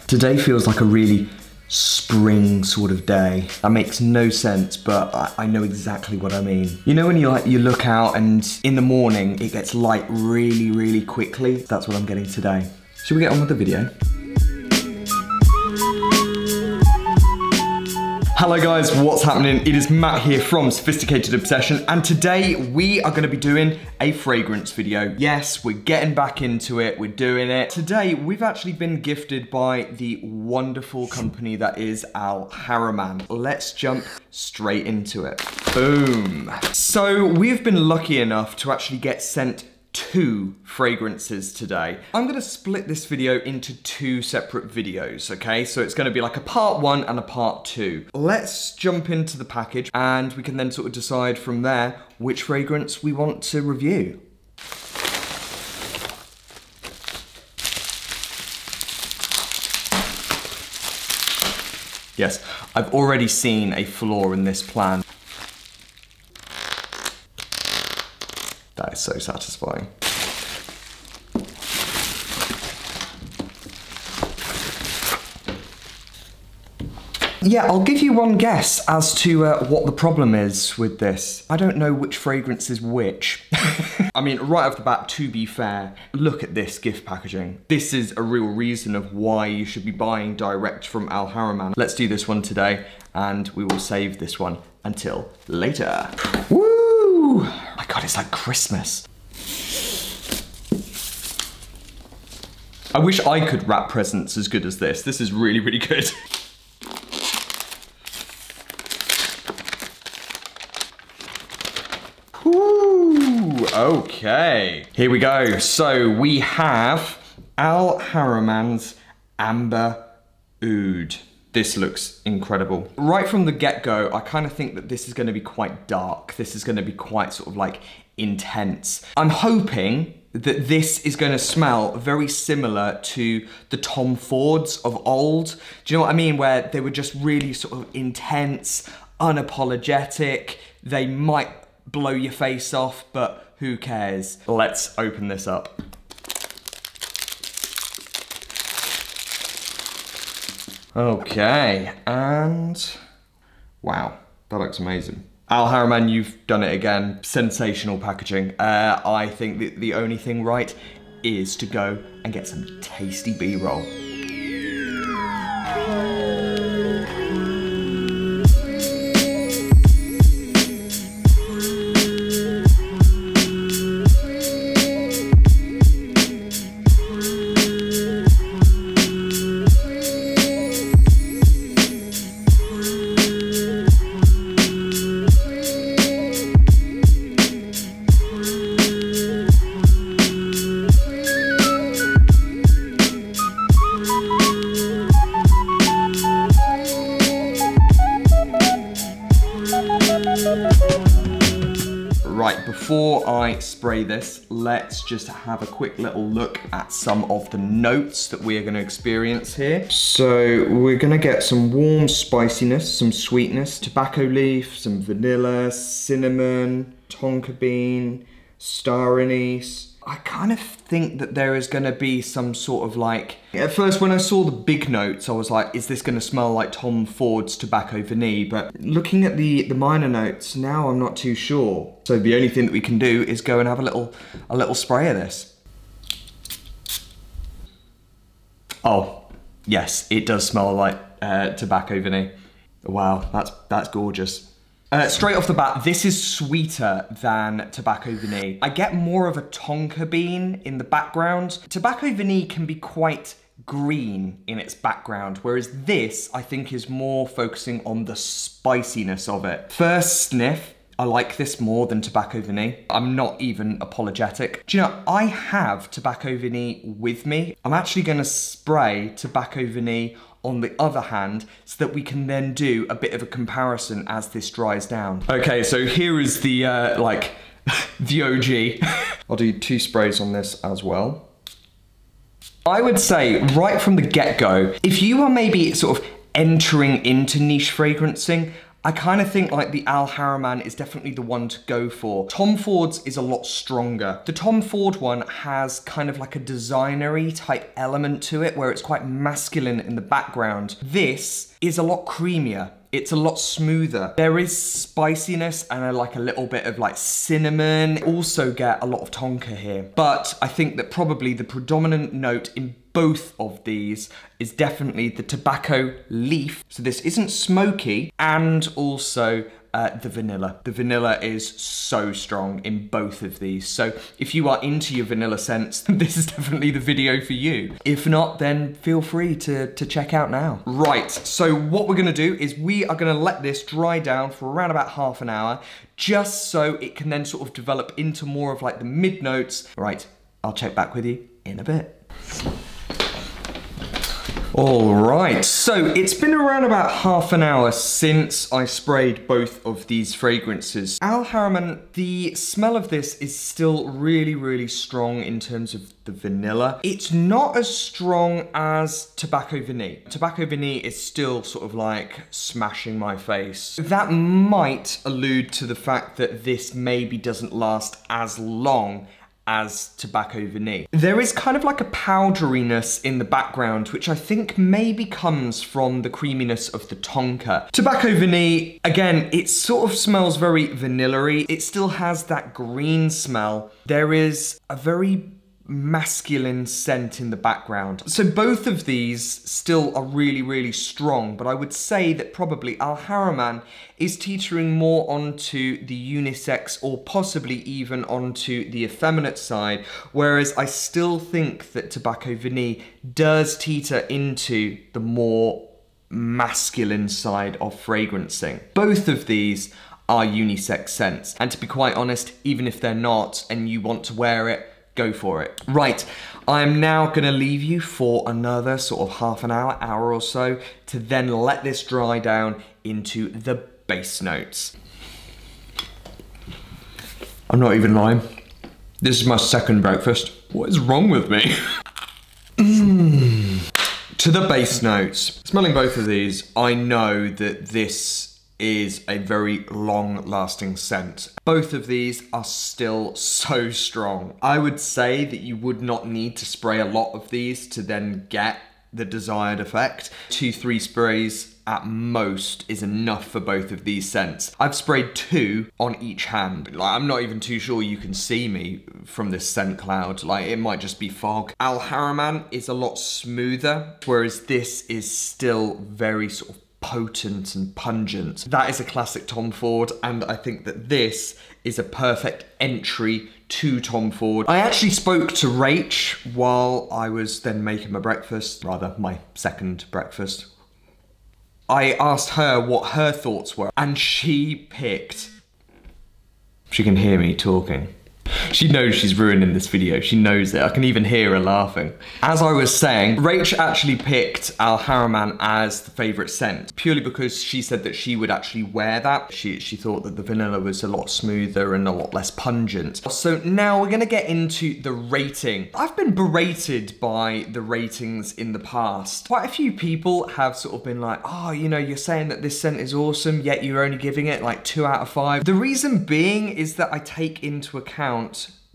Today feels like a really spring sort of day. That makes no sense, but I know exactly what I mean. You know when you look out and in the morning it gets light really, really quickly? That's what I'm getting today. Should we get on with the video? Hello guys, what's happening? It is Matt here from Sophisticated Obsession, and today we are gonna be doing a fragrance video. Yes, we're getting back into it, we're doing it. Today, we've actually been gifted by the wonderful company that is Haramain. Let's jump straight into it. Boom. So we've been lucky enough to actually get sent 2 fragrances today. I'm gonna split this video into 2 separate videos, okay? So it's gonna be like a part 1 and a part 2. Let's jump into the package and we can then sort of decide from there which fragrance we want to review. Yes, I've already seen a flaw in this plan. That is so satisfying. Yeah, I'll give you one guess as to what the problem is with this. I don't know which fragrance is which. I mean, right off the bat, to be fair, look at this gift packaging. This is a real reason of why you should be buying direct from Haramain. Let's do this one today, and we will save this one until later. Woo! My God, it's like Christmas. I wish I could wrap presents as good as this. This is really, really good. Ooh, okay. Here we go. So we have Haramain's Amber Oud. This looks incredible. Right from the get-go, I kind of think that this is going to be quite dark. This is going to be quite sort of like intense. I'm hoping that this is going to smell very similar to the Tom Fords of old. Do you know what I mean? Where they were just really sort of intense, unapologetic. They might blow your face off, but who cares? Let's open this up. Okay, and wow, that looks amazing. Haramain, you've done it again. Sensational packaging. I think that the only thing right is to go and get some tasty B-roll. Right, before I spray this, let's just have a quick little look at some of the notes that we are going to experience here. So we're going to get some warm spiciness, some sweetness, tobacco leaf, some vanilla, cinnamon, tonka bean, star anise. I kind of think that there is going to be some sort of like... At first when I saw the big notes, I was like, is this going to smell like Tom Ford's Tobacco Vanille? But looking at the minor notes, now I'm not too sure. So the only thing that we can do is go and have a little spray of this. Oh, yes, it does smell like Tobacco Vanille. Wow, that's gorgeous. Straight off the bat, this is sweeter than Tobacco Vanille. I get more of a tonka bean in the background. Tobacco Vanille can be quite green in its background, whereas this, I think, is more focusing on the spiciness of it. First sniff, I like this more than Tobacco Vanille. I'm not even apologetic. Do you know, I have Tobacco Vanille with me. I'm actually gonna spray Tobacco Vanille on the other hand, so that we can then do a bit of a comparison as this dries down. Okay, so here is the, like, the OG. I'll do 2 sprays on this as well. I would say, right from the get-go, if you are maybe sort of entering into niche fragrancing, I kind of think like the Al Haramain is definitely the one to go for. Tom Ford's is a lot stronger. The Tom Ford one has kind of like a designery type element to it where it's quite masculine in the background. This is a lot creamier. It's a lot smoother. There is spiciness and like a little bit of like cinnamon. Also get a lot of tonka here. But I think that probably the predominant note in both of these is definitely the tobacco leaf. So this isn't smoky, and also the vanilla. The vanilla is so strong in both of these. So if you are into your vanilla scents, this is definitely the video for you. If not, then feel free to check out now. Right, so what we're gonna do is we are gonna let this dry down for around about half an hour, just so it can then sort of develop into more of like the mid notes. Right, I'll check back with you in a bit. All right, so it's been around about half an hour since I sprayed both of these fragrances. Al Haramain, the smell of this is still really, really strong in terms of the vanilla. It's not as strong as Tobacco Vanille. Tobacco Vanille is still sort of like smashing my face. That might allude to the fact that this maybe doesn't last as long as Tobacco Vanille. There is kind of like a powderiness in the background, which I think maybe comes from the creaminess of the tonka. Tobacco Vanille, again, it sort of smells very vanilla-y. It still has that green smell. There is a very masculine scent in the background. So both of these still are really, really strong, but I would say that probably Al Haramain is teetering more onto the unisex or possibly even onto the effeminate side, whereas I still think that Tobacco Vanille does teeter into the more masculine side of fragrancing. Both of these are unisex scents, and to be quite honest, even if they're not and you want to wear it, go for it. Right, I'm now gonna leave you for another sort of half an hour, hour or so, to then let this dry down into the base notes. I'm not even lying. This is my second breakfast. What is wrong with me? To the base notes. Smelling both of these, I know that this is a very long-lasting scent. Both of these are still so strong. I would say that you would not need to spray a lot of these to then get the desired effect. 2-3 sprays at most is enough for both of these scents. I've sprayed 2 on each hand. Like, I'm not even too sure you can see me from this scent cloud. Like, it might just be fog. Al Haramain is a lot smoother, whereas this is still very sort of potent and pungent. That is a classic Tom Ford, and I think that this is a perfect entry to Tom Ford. I actually spoke to Rach while I was then making my breakfast, rather my second breakfast. I asked her what her thoughts were, and she picked... She can hear me talking. She knows she's ruining this video. She knows it. I can even hear her laughing. As I was saying, Rach actually picked Al Haramain as the favourite scent, purely because she said that she would actually wear that. She thought that the vanilla was a lot smoother and a lot less pungent. So now we're gonna get into the rating. I've been berated by the ratings in the past. Quite a few people have sort of been like, oh, you know, you're saying that this scent is awesome, yet you're only giving it like 2 out of 5. The reason being is that I take into account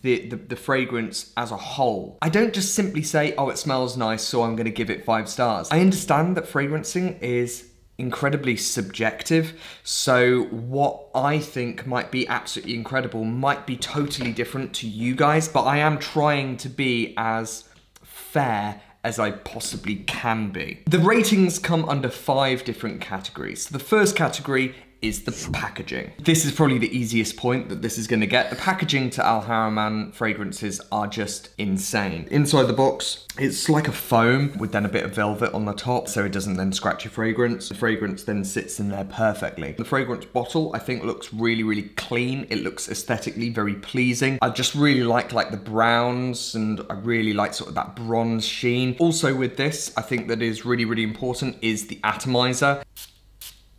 the fragrance as a whole. I don't just simply say, oh, it smells nice, so I'm gonna give it 5 stars. I understand that fragrancing is incredibly subjective, so what I think might be absolutely incredible might be totally different to you guys, but I am trying to be as fair as I possibly can be. The ratings come under 5 different categories. The first category is the packaging. This is probably the easiest point that this is gonna get. The packaging to Al Haramain fragrances are just insane. Inside the box, it's like a foam with then a bit of velvet on the top, so it doesn't then scratch your fragrance. The fragrance then sits in there perfectly. The fragrance bottle, I think, looks really, really clean. It looks aesthetically very pleasing. I just really like the browns, and I really like sort of that bronze sheen. Also with this, I think that is really, really important is the atomizer.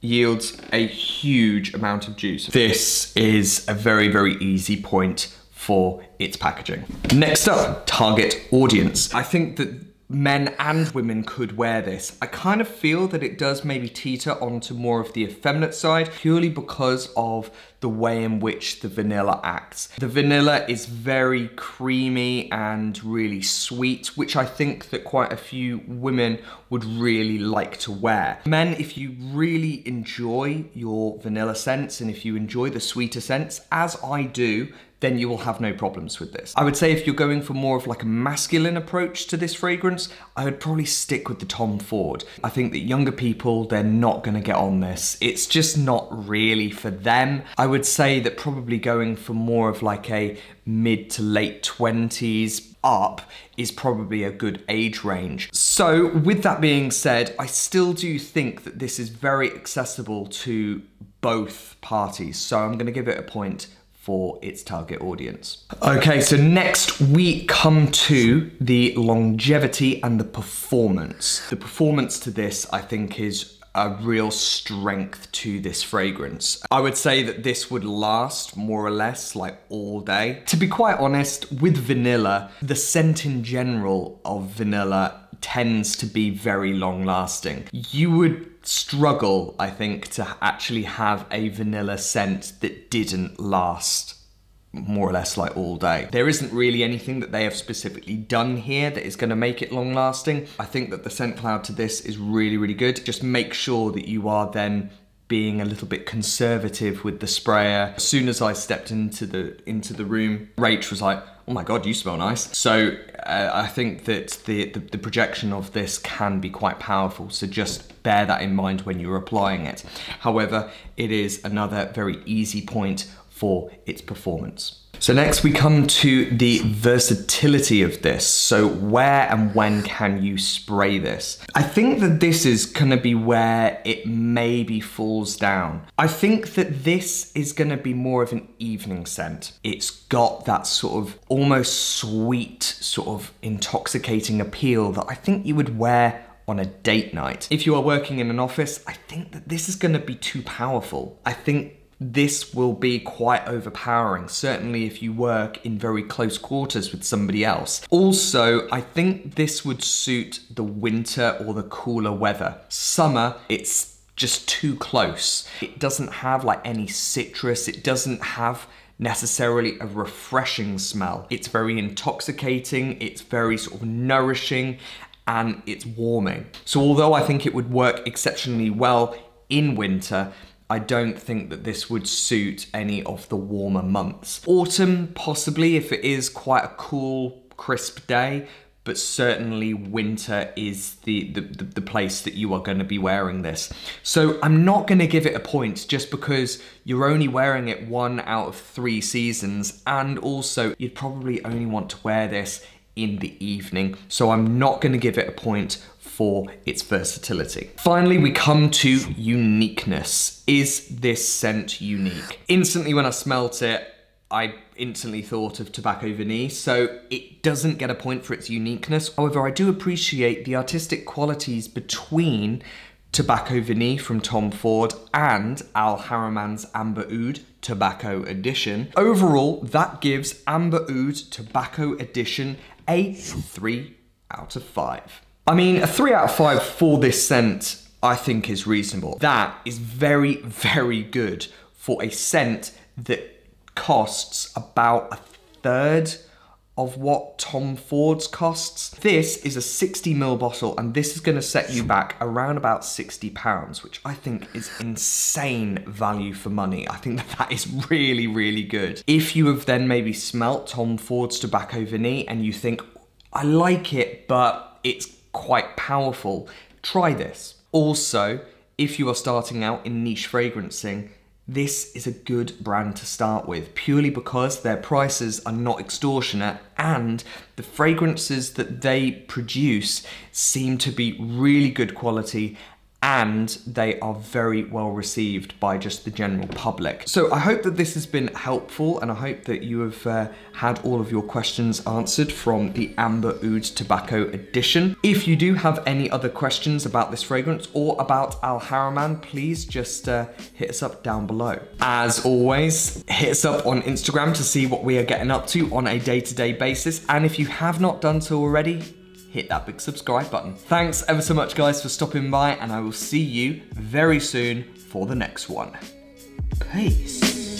Yields a huge amount of juice. This is a very, very easy point for its packaging. Next up, target audience. I think that men and women could wear this. I kind of feel that it does maybe teeter onto more of the effeminate side, purely because of the way in which the vanilla acts. The vanilla is very creamy and really sweet, which I think that quite a few women would really like to wear. Men, if you really enjoy your vanilla scents and if you enjoy the sweeter scents, as I do, then you will have no problems with this. I would say if you're going for more of like a masculine approach to this fragrance, I would probably stick with the Tom Ford. I think that younger people, they're not gonna get on this. It's just not really for them. I would say that probably going for more of like a mid to late 20s up is probably a good age range. So with that being said, I still do think that this is very accessible to both parties. So I'm gonna give it a point for its target audience. Okay, so next we come to the longevity and the performance. The performance to this, I think, is a real strength to this fragrance. I would say that this would last more or less like all day. To be quite honest, with vanilla, the scent in general of vanilla tends to be very long lasting. You would struggle, I think, to actually have a vanilla scent that didn't last more or less like all day. There isn't really anything that they have specifically done here that is going to make it long lasting. I think that the scent cloud to this is really, really good. Just make sure that you are then being a little bit conservative with the sprayer. As soon as I stepped into the room, Rach was like, "Oh my God, you smell nice." So I think that the projection of this can be quite powerful. So just bear that in mind when you're applying it. However, it is another very easy point for its performance. So next we come to the versatility of this. So where and when can you spray this? I think that this is gonna be where it maybe falls down. I think that this is gonna be more of an evening scent. It's got that sort of almost sweet, sort of intoxicating appeal that I think you would wear on a date night. If you are working in an office, I think that this is gonna be too powerful. I think this will be quite overpowering, certainly if you work in very close quarters with somebody else. Also, I think this would suit the winter or the cooler weather. Summer, it's just too close. It doesn't have like any citrus, it doesn't have necessarily a refreshing smell. It's very intoxicating, it's very sort of nourishing, and it's warming. So although I think it would work exceptionally well in winter, I don't think that this would suit any of the warmer months. Autumn, possibly, if it is quite a cool, crisp day, but certainly winter is the place that you are going to be wearing this. So I'm not going to give it a point just because you're only wearing it 1 out of 3 seasons, and also you'd probably only want to wear this in the evening. So I'm not going to give it a point for its versatility. Finally, we come to uniqueness. Is this scent unique? Instantly when I smelt it, I instantly thought of Tobacco Vanille, so it doesn't get a point for its uniqueness. However, I do appreciate the artistic qualities between Tobacco Vanille from Tom Ford and Haramain's Amber Oud Tobacco Edition. Overall, that gives Amber Oud Tobacco Edition a 3 out of 5. I mean, a 3 out of 5 for this scent, I think is reasonable. That is very, very good for a scent that costs about 1/3 of what Tom Ford's costs. This is a 60ml bottle, and this is gonna set you back around about £60, which I think is insane value for money. I think that is really, really good. If you have then maybe smelt Tom Ford's Tobacco Vanille and you think, I like it, but it's quite powerful, try this. Also, if you are starting out in niche fragrancing, this is a good brand to start with, purely because their prices are not extortionate and the fragrances that they produce seem to be really good quality, and they are very well received by just the general public. So I hope that this has been helpful, and I hope that you have had all of your questions answered from the Amber Oud Tobacco Edition. If you do have any other questions about this fragrance or about Haramain, please just hit us up down below. As always, hit us up on Instagram to see what we are getting up to on a day-to-day basis, and if you have not done so already, hit that big subscribe button. Thanks ever so much, guys, for stopping by, and I will see you very soon for the next one. Peace.